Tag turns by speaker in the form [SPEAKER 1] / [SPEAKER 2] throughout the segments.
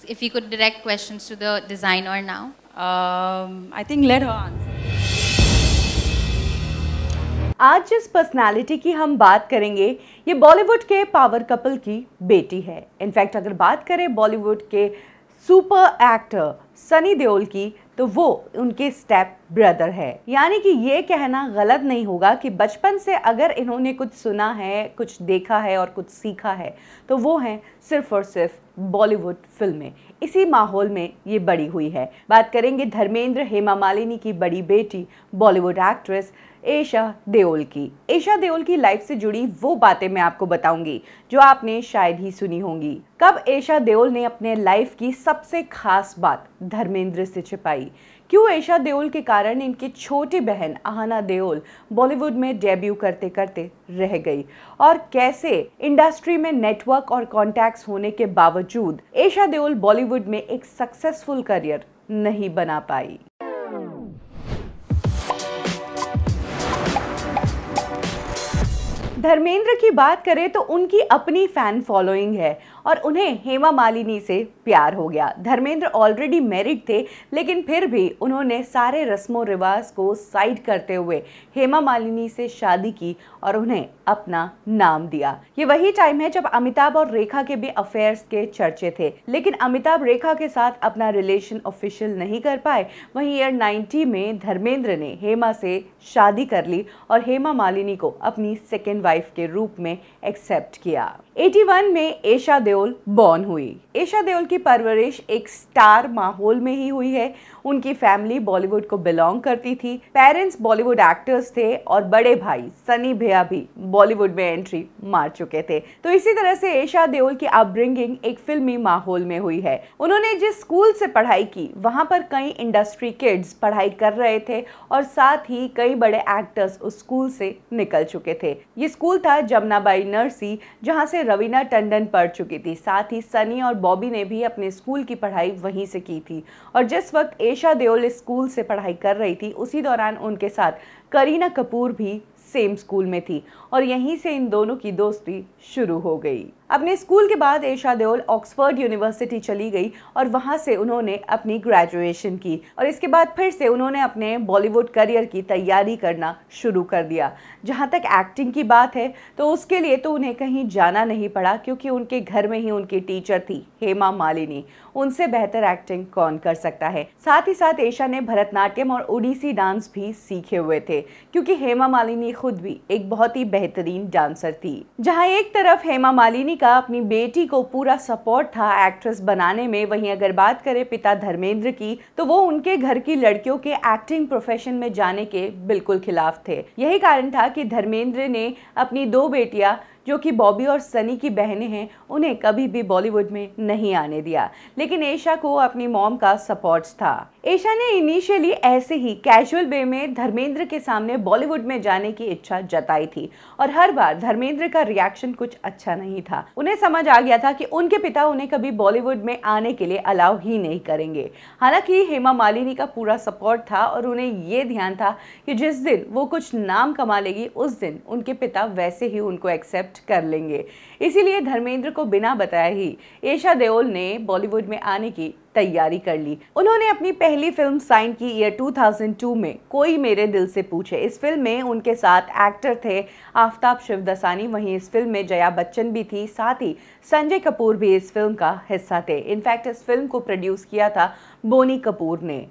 [SPEAKER 1] if you could direct questions to the designer now.
[SPEAKER 2] I think let her answer.
[SPEAKER 3] आज जिस personality की हम बात करेंगे ये बॉलीवुड के पावर कपल की बेटी है। इनफैक्ट अगर बात करें बॉलीवुड के सुपर एक्टर सनी देओल की तो वो उनके स्टेप ब्रदर है। यानी कि ये कहना गलत नहीं होगा कि बचपन से अगर इन्होंने कुछ सुना है, कुछ देखा है और कुछ सीखा है तो वो हैं सिर्फ और सिर्फ बॉलीवुड फिल्में। इसी माहौल में ये बड़ी हुई है। बात करेंगे धर्मेंद्र हेमा मालिनी की बड़ी बेटी बॉलीवुड एक्ट्रेस एशा देओल की। एशा देओल की लाइफ से जुड़ी वो बातें मैं आपको बताऊंगी जो आपने शायद ही सुनी होंगी। कब एशा देओल ने अपने लाइफ की सबसे खास बात धर्मेंद्र से छिपाई? क्यों एशा देओल के कारण इनकी छोटी बहन आहना देओल बॉलीवुड में डेब्यू करते करते रह गई? और कैसे इंडस्ट्री में नेटवर्क और कॉन्टैक्ट्स होने के बावजूद एशा देओल बॉलीवुड में एक सक्सेसफुल करियर नहीं बना पाई? धर्मेंद्र की बात करें तो उनकी अपनी फैन फॉलोइंग है और उन्हें हेमा मालिनी से प्यार हो गया। धर्मेंद्र ऑलरेडी मैरिड थे लेकिन फिर भी उन्होंने सारे रस्मों रिवाज को साइड करते हुए हेमा मालिनी से शादी की और उन्हें अपना नाम दिया। ये वही टाइम है जब अमिताभ और रेखा के भी अफेयर्स के चर्चे थे, लेकिन अमिताभ रेखा के साथ अपना रिलेशन ऑफिशियल नहीं कर पाए। वहीं ईयर 90 में धर्मेंद्र ने हेमा से शादी कर ली और हेमा मालिनी को अपनी सेकेंड वाइफ के रूप में एक्सेप्ट किया। 81 में एशा देओल बॉर्न हुई। एशा देओल की परवरिश एक स्टार माहौल में ही हुई है। उनकी फैमिली बॉलीवुड को बिलोंग करती थी। पेरेंट्स बॉलीवुड एक्टर्स थे और बड़े भाई सनी भैया भी बॉलीवुड में एंट्री मार चुके थे। तो इसी तरह से एशा देओल की अपब्रिंगिंग एक फिल्मी माहौल में हुई है। उन्होंने जिस स्कूल से पढ़ाई की वहां पर कई इंडस्ट्री किड्स पढ़ाई कर रहे थे और साथ ही कई बड़े एक्टर्स उस स्कूल से निकल चुके थे। ये स्कूल था जमुनाबाई नरसी, जहां से रवीना टंडन पढ़ चुकी थी। साथ ही सनी और बॉबी ने भी अपने स्कूल की पढ़ाई वहीं से की थी। और जिस वक्त एशा देओल इस स्कूल से पढ़ाई कर रही थी उसी दौरान उनके साथ करीना कपूर भी सेम स्कूल में थी और यहीं से इन दोनों की दोस्ती शुरू हो गई। अपने स्कूल के बाद एशा देओल ऑक्सफोर्ड यूनिवर्सिटी चली गई और वहां से उन्होंने अपनी ग्रेजुएशन की और इसके बाद फिर से उन्होंने अपने बॉलीवुड करियर की तैयारी करना शुरू कर दिया। जहां तक एक्टिंग की बात है तो उसके लिए तो उन्हें कहीं जाना नहीं पड़ा क्योंकि उनके घर में ही उनकी टीचर थी हेमा मालिनी। उनसे बेहतर एक्टिंग कौन कर सकता है। साथ ही साथ एशा ने भरतनाट्यम और ओडिसी डांस भी सीखे हुए थे क्योंकि हेमा मालिनी खुद भी एक बहुत ही बेहतरीन डांसर थी। जहां एक तरफ हेमा मालिनी का अपनी बेटी को पूरा सपोर्ट था एक्ट्रेस बनाने में, वहीं अगर बात करें पिता धर्मेंद्र की तो वो उनके घर की लड़कियों के एक्टिंग प्रोफेशन में जाने के बिल्कुल खिलाफ थे। यही कारण था कि धर्मेंद्र ने अपनी दो बेटियां जो कि बॉबी और सनी की बहनें हैं उन्हें कभी भी बॉलीवुड में नहीं आने दिया, लेकिन एशा को अपनी मॉम का सपोर्ट था। एशा ने इनिशियली ऐसे ही कैजुअल वे में धर्मेंद्र के सामने बॉलीवुड में जाने की इच्छा जताई थी और हर बार धर्मेंद्र का रिएक्शन कुछ अच्छा नहीं था। उन्हें समझ आ गया था कि उनके पिता उन्हें कभी बॉलीवुड में आने के लिए अलाउ ही नहीं करेंगे। हालांकि हेमा मालिनी का पूरा सपोर्ट था और उन्हें ये ध्यान था कि जिस दिन वो कुछ नाम कमा लेगी उस दिन उनके पिता वैसे ही उनको एक्सेप्ट कर लेंगे। इसीलिए धर्मेंद्र को बिना बताए ही एशा देओल ने बॉलीवुड में आने की तैयारी कर ली। उन्होंने अपनी पहली फिल्म साइन की ईयर 2002 में कोई मेरे दिल से पूछे। इस फिल्म में उनके साथ एक्टर थे आफ्ताब शिवदसानी। वहीं इस फिल्म में जया बच्चन भी थी, साथ ही संजय कपूर भी इस फिल्म का हिस्सा थे। इनफैक्ट इस फिल्म को प्रोड्यूस किया था बोनी कपूर ने।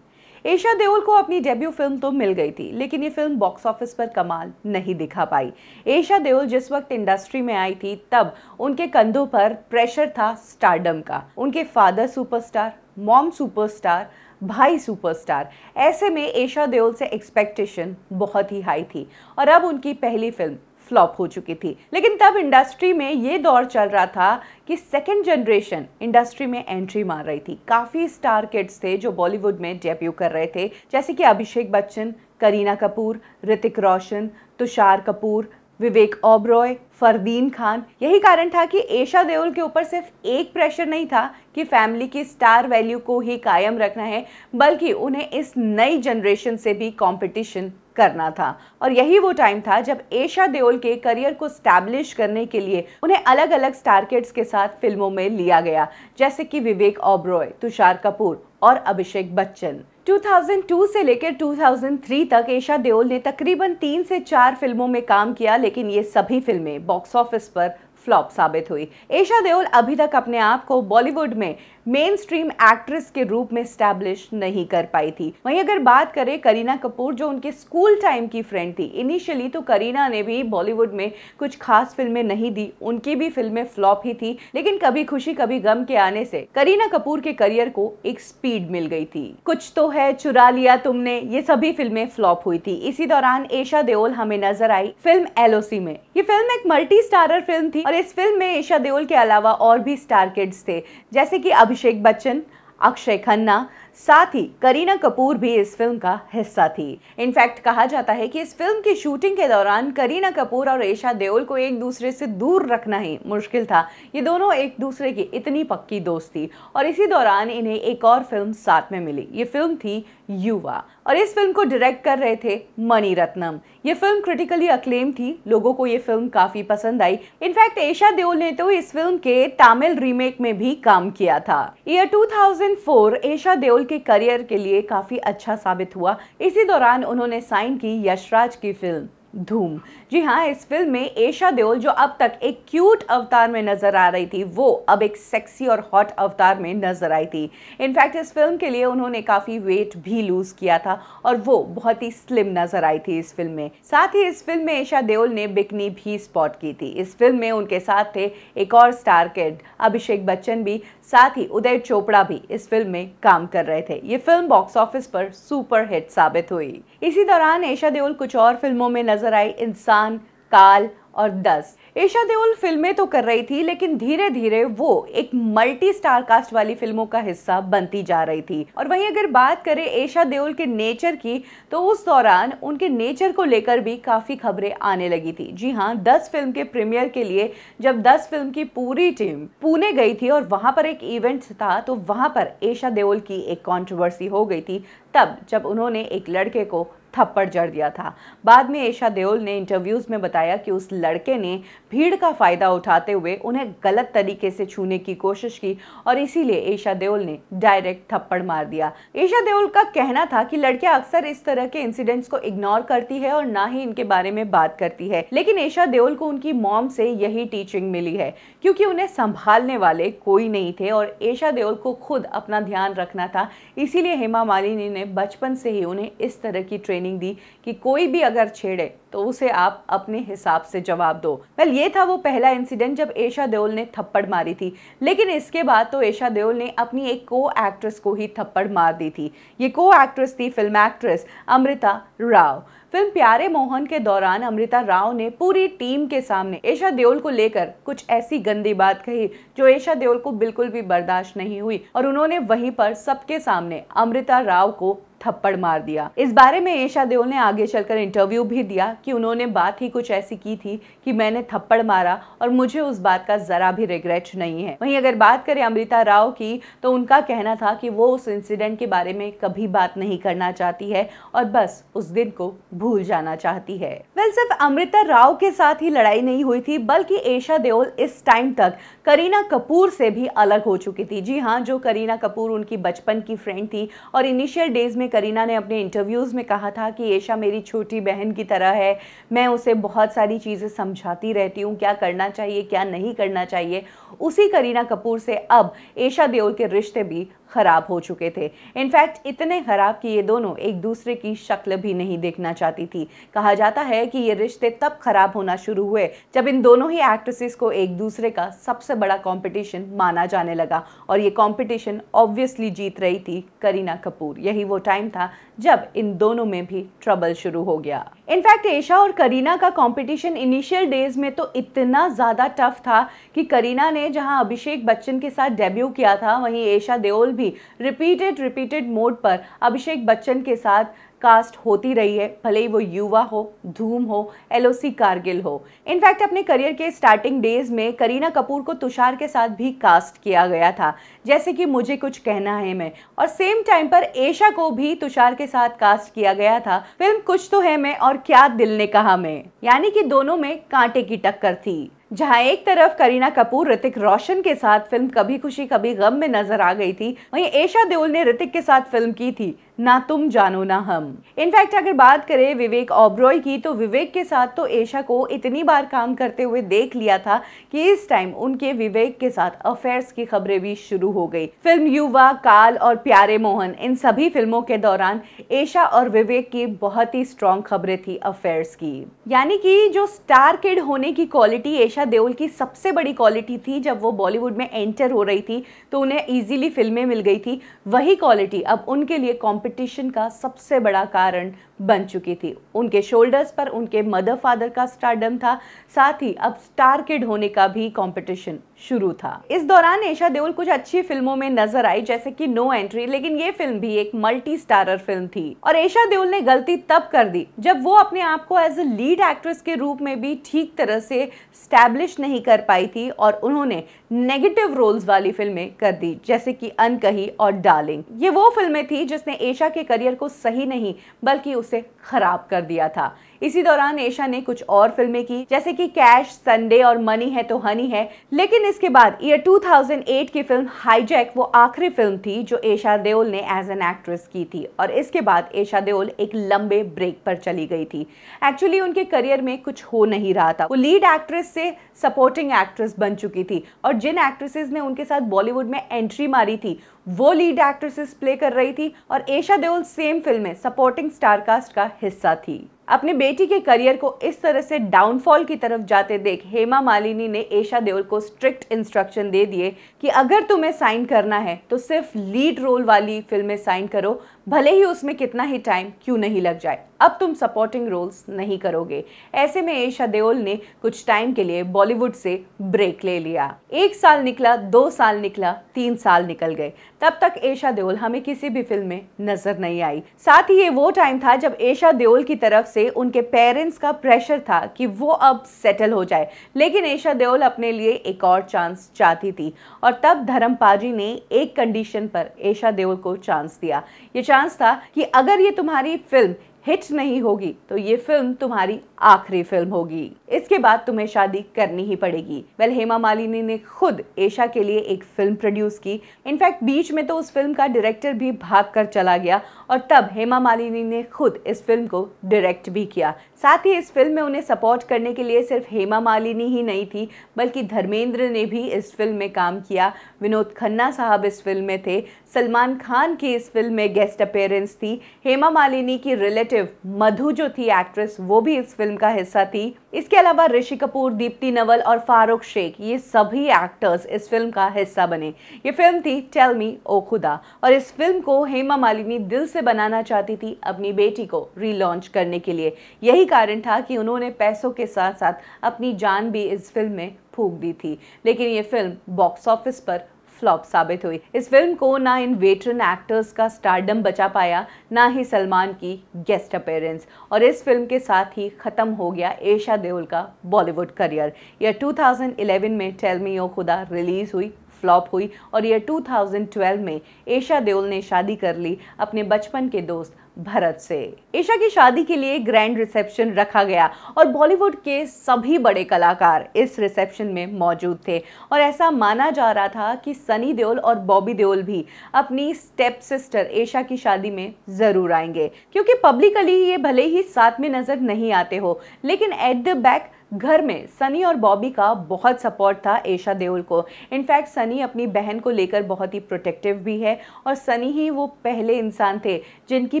[SPEAKER 3] एशा देओल को अपनी डेब्यू फिल्म तो मिल गई थी लेकिन ये फिल्म बॉक्स ऑफिस पर कमाल नहीं दिखा पाई। एशा देओल जिस वक्त इंडस्ट्री में आई थी तब उनके कंधों पर प्रेशर था स्टारडम का। उनके फादर सुपरस्टार, मॉम सुपरस्टार, भाई सुपरस्टार। ऐसे में एशा देओल से एक्सपेक्टेशन बहुत ही हाई थी और अब उनकी पहली फिल्म फ्लॉप हो चुकी थी। लेकिन तब इंडस्ट्री में ये दौर चल रहा था कि सेकंड जनरेशन इंडस्ट्री में एंट्री मार रही थी। काफ़ी स्टार किड्स थे जो बॉलीवुड में डेब्यू कर रहे थे, जैसे कि अभिषेक बच्चन, करीना कपूर, ऋतिक रोशन, तुषार कपूर, विवेक ओबरॉय, फरदीन खान। यही कारण था कि एशा देओल के ऊपर सिर्फ एक प्रेशर नहीं था कि फैमिली की स्टार वैल्यू को ही कायम रखना है, बल्कि उन्हें इस नई जनरेशन से भी कंपटीशन करना था। और यही वो टाइम था जब एशा देओल के करियर को स्टैब्लिश करने के लिए उन्हें अलग अलग स्टार किड्स के साथ फिल्मों में लिया गया, जैसे कि विवेक ओबरॉय, तुषार कपूर और अभिषेक बच्चन। 2002 से लेकर 2003 तक एशा देओल ने तकरीबन 3 से 4 फिल्मों में काम किया, लेकिन ये सभी फिल्में बॉक्स ऑफिस पर फ्लॉप साबित हुई। एशा देओल अभी तक अपने आप को बॉलीवुड में मेन स्ट्रीम एक्ट्रेस के रूप में स्टैब्लिश नहीं कर पाई थी। वहीं अगर बात करें करीना कपूर, जो उनके स्कूल टाइम की फ्रेंड थी, इनिशियली तो करीना ने भी बॉलीवुड में कुछ खास फिल्में नहीं दी, उनकी भी फिल्में फ्लॉप ही थी, लेकिन कभी खुशी कभी गम के आने से करीना कपूर के करियर को एक स्पीड मिल गई थी। कुछ तो है, चुरा लिया तुमने, ये सभी फिल्में फ्लॉप हुई थी। इसी दौरान एशा देओल हमें नजर आई फिल्म एलओसी में। ये फिल्म एक मल्टी स्टारर फिल्म थी और इस फिल्म में एशा देओल के अलावा और भी स्टार किड्स थे, जैसे कि अभिषेक बच्चन, अक्षय खन्ना, साथ ही करीना कपूर भी इस फिल्म का हिस्सा थी। इनफैक्ट कहा जाता है कि इस फिल्म की शूटिंग के दौरान करीना कपूर और एशा देओल को एक दूसरे से दूर रखना ही मुश्किल था। ये दोनों एक दूसरे की इतनी पक्की दोस्त थी और इसी दौरान इन्हें एक और फिल्म साथ में मिली। ये फिल्म थी युवा और इस फिल्म को डायरेक्ट कर रहे थे मणि रत्नम। ये फिल्म क्रिटिकली अक्लेम थी, लोगों को ये फिल्म काफी पसंद आई। इनफैक्ट एशा देओल ने तो इस फिल्म के तमिल रीमेक में भी काम किया था। ईयर 2004 एशा देओल के करियर के लिए काफी अच्छा साबित हुआ। इसी दौरान उन्होंने साइन की यशराज की फिल्म धूम। जी हाँ, इस फिल्म में एशा देओल जो अब तक एक क्यूट अवतार में नजर आ रही थी, वो अब एक सेक्सी और हॉट अवतार में नजर आई थी। इनफैक्ट इस फिल्म के लिए उन्होंने काफी वेट भी लूज किया था और वो बहुत ही स्लिम नजर आई थी इस फिल्म में। साथ ही इस फिल्म में एशा देओल ने बिकनी भी स्पॉट की थी। इस फिल्म में उनके साथ थे एक और स्टार किड अभिषेक बच्चन भी, साथ ही उदय चोपड़ा भी इस फिल्म में काम कर रहे थे। ये फिल्म बॉक्स ऑफिस पर सुपर हिट साबित हुई। इसी दौरान एशा देओल कुछ और फिल्मों में नजर आई, इंसान, काल और 10। एशा देओल फिल्में तो कर रही थी, लेकिन धीरे धीरे वो एक मल्टी स्टार कास्ट वाली फिल्मों का हिस्सा बनती जा रही थी। और वहीं अगर बात करें एशा देओल के नेचर की, तो उस दौरान उनके नेचर को लेकर भी काफी खबरें आने लगी थी। जी हाँ, 10 फिल्म के प्रीमियर के लिए जब 10 फिल्म की पूरी टीम पुणे गई थी और वहां पर एक इवेंट था, तो वहां पर एशा देओल की एक कंट्रोवर्सी हो गई थी, तब जब उन्होंने एक लड़के को थप्पड़ जड़ दिया था। बाद में एशा देओल ने इंटरव्यूज में बताया कि उस लड़के ने भीड़ का फायदा उठाते हुए उन्हें गलत तरीके से छूने की कोशिश की और इसीलिए एशा देओल ने डायरेक्ट थप्पड़ मार दिया। एशा देओल का कहना था कि लड़कियां अक्सर इस तरह के इंसिडेंट्स को इग्नोर करती है और ना ही इनके बारे में बात करती है, लेकिन एशा देओल को उनकी मॉम से यही टीचिंग मिली है, क्योंकि उन्हें संभालने वाले कोई नहीं थे और एशा देओल को खुद अपना ध्यान रखना था। इसीलिए हेमा मालिनी ने बचपन से ही उन्हें इस तरह की ट्रेनिंग दी कि कोई भी अगर छेड़े तो उसे आप अपने हिसाब से जवाब दो। ये था वो पहला इंसिडेंट जब एशा देओल ने थप्पड़ मारी थी, लेकिन इसके बाद तो एशा देओल ने अपनी एक को एक्ट्रेस को ही थप्पड़ मार दी थी। ये को एक्ट्रेस थी film actress Amrita Rao. Film प्यारे मोहन के दौरान अमृता राव ने पूरी टीम के सामने एशा देओल को लेकर कुछ ऐसी गंदी बात कही जो एशा देओल को बिल्कुल भी बर्दाश्त नहीं हुई और उन्होंने वहीं पर सबके सामने अमृता राव को थप्पड़ मार दिया। इस बारे में एशा देओल ने आगे चलकर इंटरव्यू भी दिया कि उन्होंने बात ही कुछ ऐसी की थी कि मैंने थप्पड़ मारा और मुझे उस बात का जरा भी रिग्रेट नहीं है। वहीं अगर बात करें अमृता राव की, तो उनका कहना था कि वो उस इंसिडेंट के बारे में कभी बात नहीं करना चाहती है और बस उस दिन को भूल जाना चाहती है। सिर्फ अमृता राव के साथ ही लड़ाई नहीं हुई थी, बल्कि एशा देओल इस टाइम तक करीना कपूर से भी अलग हो चुकी थी। जी हाँ, जो करीना कपूर उनकी बचपन की फ्रेंड थी और इनिशियल डेज में करीना ने अपने इंटरव्यूज में कहा था कि एशा मेरी छोटी बहन की तरह है, मैं उसे बहुत सारी चीजें समझाती रहती हूँ, क्या करना चाहिए क्या नहीं करना चाहिए। उसी करीना कपूर से अब एशा देओल के रिश्ते भी खराब हो चुके थे। इनफैक्ट इतने खराब कि ये दोनों एक दूसरे की शक्ल भी नहीं देखना चाहती थी। कहा जाता है कि ये रिश्ते तब खराब होना शुरू हुए जब इन दोनों ही एक्ट्रेसेस को एक दूसरे का सबसे बड़ा कंपटीशन माना जाने लगा और ये कंपटीशन ऑब्वियसली जीत रही थी करीना कपूर। यही वो टाइम था जब इन दोनों में भी ट्रबल शुरू हो गया। इनफैक्ट एशा और करीना का कंपटीशन इनिशियल डेज में तो इतना ज्यादा टफ था कि करीना ने जहां अभिषेक बच्चन के साथ डेब्यू किया था, वहीं एशा देओल भी रिपीटेड मोड पर अभिषेक बच्चन के साथ कास्ट होती रही है, भले ही वो युवा हो, धूम हो, एलओसी कारगिल हो। इनफैक्ट अपने करियर के स्टार्टिंग डेज में करीना कपूर को तुषार के साथ भी कास्ट किया गया था, जैसे कि मुझे कुछ कहना है मैं, और सेम टाइम पर एशा को भी तुषार के साथ कास्ट किया गया था फिल्म कुछ तो है मैं और क्या दिल ने कहा मैं। यानी कि दोनों में कांटे की टक्कर थी। जहां एक तरफ करीना कपूर ऋतिक रोशन के साथ फिल्म कभी खुशी कभी गम में नजर आ गई थी, वहीं एशा देओल ने ऋतिक के साथ फिल्म की थी ना तुम जानो ना हम। इनफैक्ट अगर बात करें विवेक ओबरॉय की, तो विवेक के साथ तो एशा को इतनी बार काम करते हुए देख लिया था कि इस टाइम उनके विवेक के साथ अफेयर्स की खबरें भी शुरू हो गई। फिल्म युवा, काल और प्यारे मोहन, इन सभी फिल्मों के दौरान एशा और विवेक की बहुत ही स्ट्रॉन्ग खबरें थी अफेयर्स की। यानी कि जो स्टार किड होने की क्वालिटी एशा देओल की सबसे बड़ी क्वालिटी थी जब वो बॉलीवुड में एंटर हो रही थी तो उन्हें इजीली फिल्में मिल गई थी, वही क्वालिटी अब उनके लिए कंपटीशन का सबसे बड़ा कारण बन चुकी थी। उनके शोल्डर्स पर उनके मदर फादर का स्टारडम था, साथ ही अब स्टार किड होने का भी कंपटीशन शुरू था। इस दौरान एशा देओल कुछ अच्छी फिल्मों में नजर आई जैसे कि नो एंट्री, लेकिन ये फिल्म भी एक मल्टी स्टारर फिल्म थी। और एशा देओल ने गलती तब कर दी जब वो अपने आप को एज ए लीड एक्ट्रेस के रूप में भी ठीक तरह से स्टैब्लिश नहीं कर पाई थी और उन्होंने नेगेटिव रोल्स वाली फिल्में कर दी जैसे कि अनकही और डार्लिंग। ये वो फिल्में थी जिसने एशा के करियर को सही नहीं बल्कि उसे खराब कर दिया था। इसी दौरान एशा ने कुछ और फिल्में की जैसे कि कैश, संडे और मनी है तो हनी है, लेकिन इसके बाद ईयर 2008 की फिल्म हाईजैक वो आखिरी फिल्म थी जो एशा देओल ने एज एन एक्ट्रेस की थी और इसके बाद एशा देओल एक लंबे ब्रेक पर चली गई थी। एक्चुअली उनके करियर में कुछ हो नहीं रहा था, वो लीड एक्ट्रेस से सपोर्टिंग एक्ट्रेस बन चुकी थी और जिन एक्ट्रेसेस ने उनके साथ बॉलीवुड में एंट्री मारी थी वो लीड एक्ट्रेसेस प्ले कर रही थी और एशा देओल सेम फिल्म में सपोर्टिंग स्टार कास्ट का हिस्सा थी। अपने बेटी के करियर को इस तरह से डाउनफॉल की तरफ जाते देख हेमा मालिनी ने एशा देओल को स्ट्रिक्ट इंस्ट्रक्शन दे दिए कि अगर तुम्हें साइन करना है तो सिर्फ लीड रोल वाली फिल्में साइन करो, भले ही उसमें कितना ही टाइम क्यों नहीं लग जाए, अब तुम सपोर्टिंग रोल्स नहीं करोगे। ऐसे में एशा देओल ने कुछ टाइम के लिए बॉलीवुड से ब्रेक ले लिया। 1 साल निकला, 2 साल निकला, 3 साल निकल गए, तब तक एशा देओल हमें किसी भी फिल्म में नजर नहीं आई। साथ ही ये वो टाइम था जब एशा देओल की तरफ से उनके पेरेंट्स का प्रेशर था कि वो अब सेटल हो जाए, लेकिन एशा देओल अपने लिए एक और चांस चाहती थी और तब धर्म पाजी ने एक कंडीशन पर एशा देओल को चांस दिया। ये चांस था कि अगर ये तुम्हारी फिल्म हिट नहीं होगी तो ये फिल्म तुम्हारी आखिरी फिल्म होगी, इसके बाद तुम्हें शादी करनी ही पड़ेगी। हेमा मालिनी ने खुद एशा के लिए एक फिल्म प्रोड्यूस की। इनफैक्ट बीच में तो उस फिल्म का डायरेक्टर भी भाग कर चला गया और तब हेमा मालिनी ने खुद इस फिल्म को डायरेक्ट भी किया। साथ ही इस फिल्म में उन्हें सपोर्ट करने के लिए सिर्फ हेमा मालिनी ही नहीं थी बल्कि धर्मेंद्र ने भी इस फिल्म में काम किया, विनोद खन्ना साहब इस फिल्म में थे, सलमान खान की इस फिल्म में गेस्ट अपीयरेंस थी, हेमा मालिनी की रिलेटिव मधु जो थी एक्ट्रेस वो भी इस फिल्म का हिस्सा थी। इसके अलावा ऋषि कपूर, दीप्ति नवल और फारूक शेख ये सभी एक्टर्स इस फिल्म का हिस्सा बने। ये फिल्म थी टेल मी ओ खुदा और इस फिल्म को हेमा मालिनी दिल से बनाना चाहती थी अपनी बेटी को रीलॉन्च करने के लिए। यही कारण था कि उन्होंने पैसों के साथ साथ अपनी जान भी इस फिल्म में फूंक दी थी, लेकिन ये फिल्म बॉक्स ऑफिस पर फ्लॉप साबित हुई। इस फिल्म को ना इन वेटरन एक्टर्स का स्टारडम बचा पाया, ना ही सलमान की गेस्ट अपीयरेंस, और इस फिल्म के साथ ही खत्म हो गया एशा देओल का बॉलीवुड करियर। यह 2011 में टेल मी ओ खुदा रिलीज हुई, फ्लॉप हुई और ये 2012 में एशा देओल ने शादी कर ली अपने बचपन के दोस्त भरत से। एशा की शादी के लिए ग्रैंड रिसेप्शन रखा गया और बॉलीवुड के सभी बड़े कलाकार इस रिसेप्शन में मौजूद थे और ऐसा माना जा रहा था कि सनी देओल और बॉबी देओल भी अपनी स्टेप सिस्टर एशा की शादी में जरूर आएंगे, क्योंकि पब्लिकली ये भले ही साथ में नजर नहीं आते हो लेकिन एट द बैक घर में सनी और बॉबी का बहुत सपोर्ट था एशा देओल को। इनफैक्ट सनी अपनी बहन को लेकर बहुत ही प्रोटेक्टिव भी है और सनी ही वो पहले इंसान थे जिनकी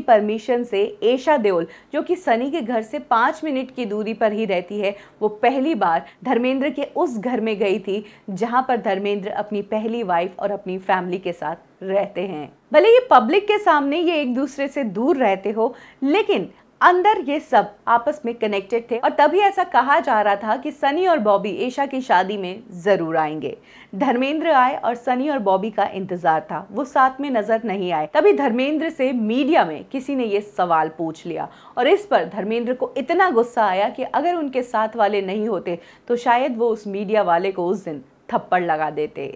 [SPEAKER 3] परमिशन से एशा देओल, जो कि सनी के घर से 5 मिनट की दूरी पर ही रहती है, वो पहली बार धर्मेंद्र के उस घर में गई थी जहां पर धर्मेंद्र अपनी पहली वाइफ और अपनी फैमिली के साथ रहते हैं। भले ही पब्लिक के सामने ये एक दूसरे से दूर रहते हो, लेकिन अंदर ये सब आपस में कनेक्टेड थे और तभी ऐसा कहा जा रहा था कि सनी और बॉबी एशा की शादी में जरूर आएंगे। धर्मेंद्र आए और सनी और बॉबी का इंतजार था, वो साथ में नजर नहीं आए। तभी धर्मेंद्र से मीडिया में किसी ने ये सवाल पूछ लिया और इस पर धर्मेंद्र को इतना गुस्सा आया कि अगर उनके साथ वाले नहीं होते तो शायद वो उस मीडिया वाले को उस दिन थप्पड़ लगा देते।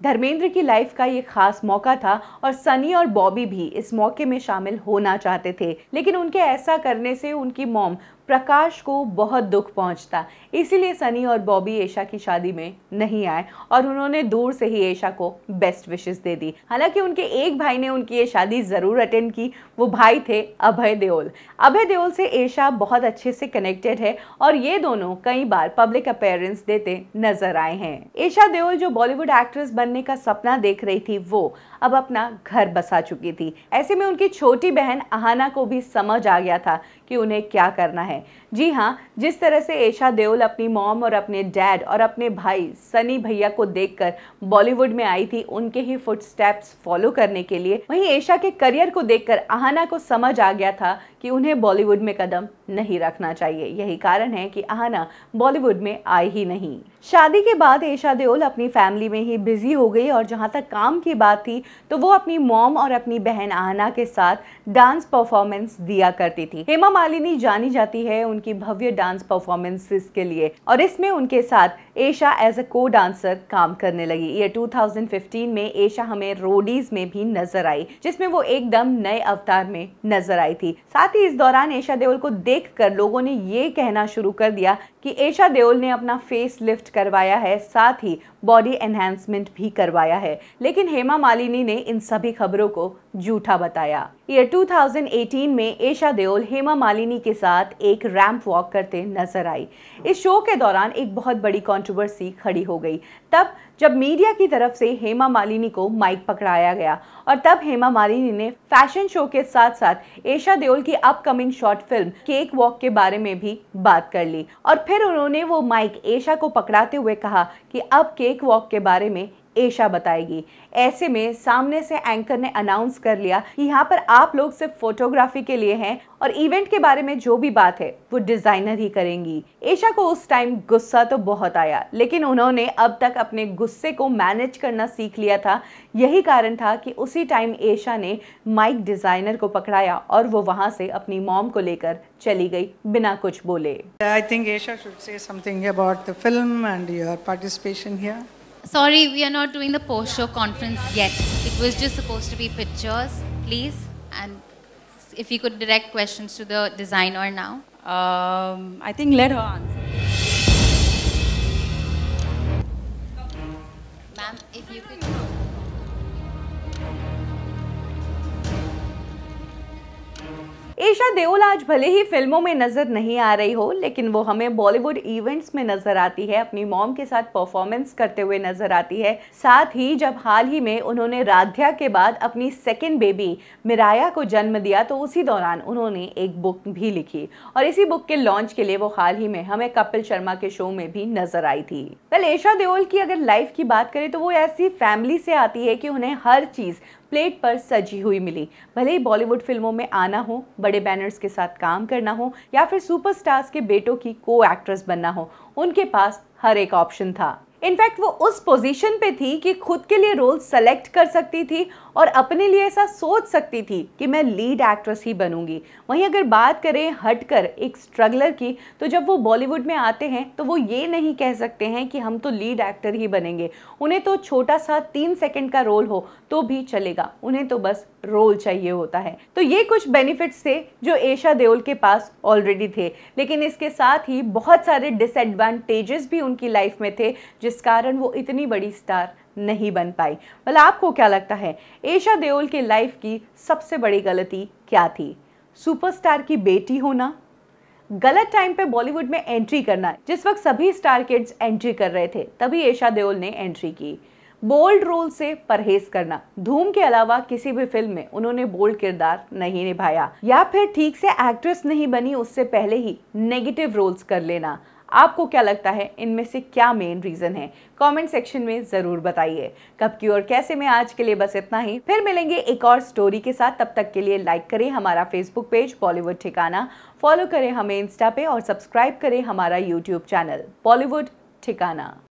[SPEAKER 3] धर्मेंद्र की लाइफ का ये खास मौका था और सनी और बॉबी भी इस मौके में शामिल होना चाहते थे, लेकिन उनके ऐसा करने से उनकी मॉम प्रकाश को बहुत दुख पहुंचता। इसीलिए सनी और बॉबी एशा की शादी में नहीं आए और उन्होंने दूर से ही एशा को बेस्ट विशेस दे दी। हालांकि उनके एक भाई ने उनकी ये शादी जरूर अटेंड की, वो भाई थे अभय देओल। अभय देओल से एशा बहुत अच्छे से कनेक्टेड है और ये दोनों कई बार पब्लिक अपीयरेंस देते नजर आए हैं। एशा देओल जो बॉलीवुड एक्ट्रेस बनने का सपना देख रही थी, वो अब अपना घर बसा चुकी थी। ऐसे में उनकी छोटी बहन अहाना को भी समझ आ गया था कि उन्हें क्या करना है। जी हाँ, जिस तरह से एशा देओल अपनी मॉम और अपने डैड और अपने भाई सनी भैया को देखकर बॉलीवुड में आई थी उनके ही फुटस्टेप्स फॉलो करने के लिए, वहीं एशा के करियर को देखकर अहाना को समझ आ गया था कि उन्हें बॉलीवुड में कदम नहीं रखना चाहिए। यही कारण है कि अहाना बॉलीवुड में आई ही नहीं। शादी के बाद एशा देओल अपनी फैमिली में ही बिजी हो गई और जहां तक काम की बात थी तो वो अपनी मॉम और अपनी बहन अहाना के साथ डांस परफॉर्मेंस दिया करती थी। हेमा मालिनी जानी जाती है उनकी भव्य डांस परफॉर्मेंसेस के लिए और इसमें उनके साथ एशा एज अ को डांसर काम करने लगी। ये 2015 में एशा हमें रोडीज में भी नजर आई, जिसमें वो एकदम नए अवतार में नजर आई थी। साथ ही इस दौरान एशा देओल को देखकर लोगों ने ये कहना शुरू कर दिया कि एशा देओल ने अपना फेस लिफ्ट करवाया है, साथ ही बॉडी एनहांसमेंट भी करवाया है। लेकिन हेमा मालिनी ने इन सभी खबरों को झूठा बताया। ईयर 2018 में एशा देओल हेमा मालिनी के साथ एक रैंप वॉक करते नजर आई। इस शो के दौरान एक बहुत बड़ी कंट्रोवर्सी खड़ी हो गई, तब जब मीडिया की तरफ से हेमा मालिनी को माइक पकड़ाया गया और तब हेमा मालिनी ने फैशन शो के साथ साथ एशा देओल की upcoming short film cake walk के बारे में भी बात कर ली और फिर उन्होंने वो माइक एशा को पकड़ाते हुए कहा कि अब केक वॉक के बारे में एशा बताएगी। ऐसे में सामने से एंकर ने अनाउंस कर लिया कि यहाँ पर आप लोग सिर्फ फोटोग्राफी के लिए हैं और इवेंट के बारे में जो भी बात है वो डिजाइनर ही करेंगी। एशा को उस टाइम गुस्सा तो बहुत आया, लेकिन उन्होंने अब तक अपने गुस्से को मैनेज करना सीख लिया था। यही कारण था कि उसी टाइम एशा ने माइक डिजाइनर को पकड़ाया और वो वहां से अपनी मॉम को लेकर चली गई बिना कुछ बोले।
[SPEAKER 4] I think Aisha should say something about the film and your participation here.
[SPEAKER 1] Sorry, we are not doing the post-show conference yet. It was just supposed to be pictures, please. And if you could direct questions to the designer now.
[SPEAKER 2] I think let her answer.
[SPEAKER 1] Ma'am, if you could...
[SPEAKER 3] Esha Deol आज भले ही फिल्मों में नजर नहीं आ रही हो, लेकिन वो हमें बॉलीवुड इवेंट्स में नजर आती है, अपनी मॉम के साथ परफॉर्मेंस करते हुए नजर आती है। साथ ही जब हाल ही में उन्होंने राध्या के बाद अपनी सेकंड बेबी मिराया को जन्म दिया तो उसी दौरान उन्होंने एक बुक भी लिखी और इसी बुक के लॉन्च के लिए वो हाल ही में हमें कपिल शर्मा के शो में भी नजर आई थी। वेल, एशा देओल की अगर लाइफ की बात करें तो वो ऐसी फैमिली से आती है कि उन्हें हर चीज प्लेट पर सजी हुई मिली। भले ही बॉलीवुड फिल्मों में आना हो, बड़े बैनर्स के साथ काम करना हो या फिर सुपरस्टार्स के बेटों की को एक्ट्रेस बनना हो, उनके पास हर एक ऑप्शन था। इनफैक्ट वो उस पोजीशन पे थी कि खुद के लिए रोल सेलेक्ट कर सकती थी और अपने लिए ऐसा सोच सकती थी कि मैं लीड एक्ट्रेस ही बनूंगी। वहीं अगर बात करें हटकर एक स्ट्रगलर की, तो जब वो बॉलीवुड में आते हैं तो वो ये नहीं कह सकते हैं कि हम तो लीड एक्टर ही बनेंगे। उन्हें तो छोटा सा 3 सेकंड का रोल हो तो भी चलेगा, उन्हें तो बस रोल चाहिए होता है। तो ये कुछ बेनिफिट्स थे जो एशा देओल के पास ऑलरेडी थे, लेकिन इसके साथ ही बहुत सारे डिसएडवांटेजेस भी उनकी लाइफ में थे जिस कारण वो इतनी बड़ी स्टार नहीं बन पाई। मतलब आपको क्या लगता है एशा देओल की लाइफ की सबसे बड़ी गलती क्या थी? सुपरस्टार की बेटी होना, गलत टाइम पे बॉलीवुड में एंट्री करना, जिस वक्त सभी स्टार किड्स एंट्री कर रहे थे तभी एशा देओल ने एंट्री की, बोल्ड रोल से परहेज करना, धूम के अलावा किसी भी फिल्म में उन्होंने बोल्ड किरदार नहीं निभाया, या फिर ठीक से एक्ट्रेस नहीं बनी उससे पहले ही नेगेटिव रोल्स कर लेना, आपको क्या लगता है इनमें से क्या मेन रीजन है? कमेंट सेक्शन में जरूर बताइए। कब की और कैसे में आज के लिए बस इतना ही। फिर मिलेंगे एक और स्टोरी के साथ। तब तक के लिए लाइक करें हमारा फेसबुक पेज बॉलीवुड ठिकाना, फॉलो करें हमें इंस्टा पे और सब्सक्राइब करें हमारा यूट्यूब चैनल बॉलीवुड ठिकाना।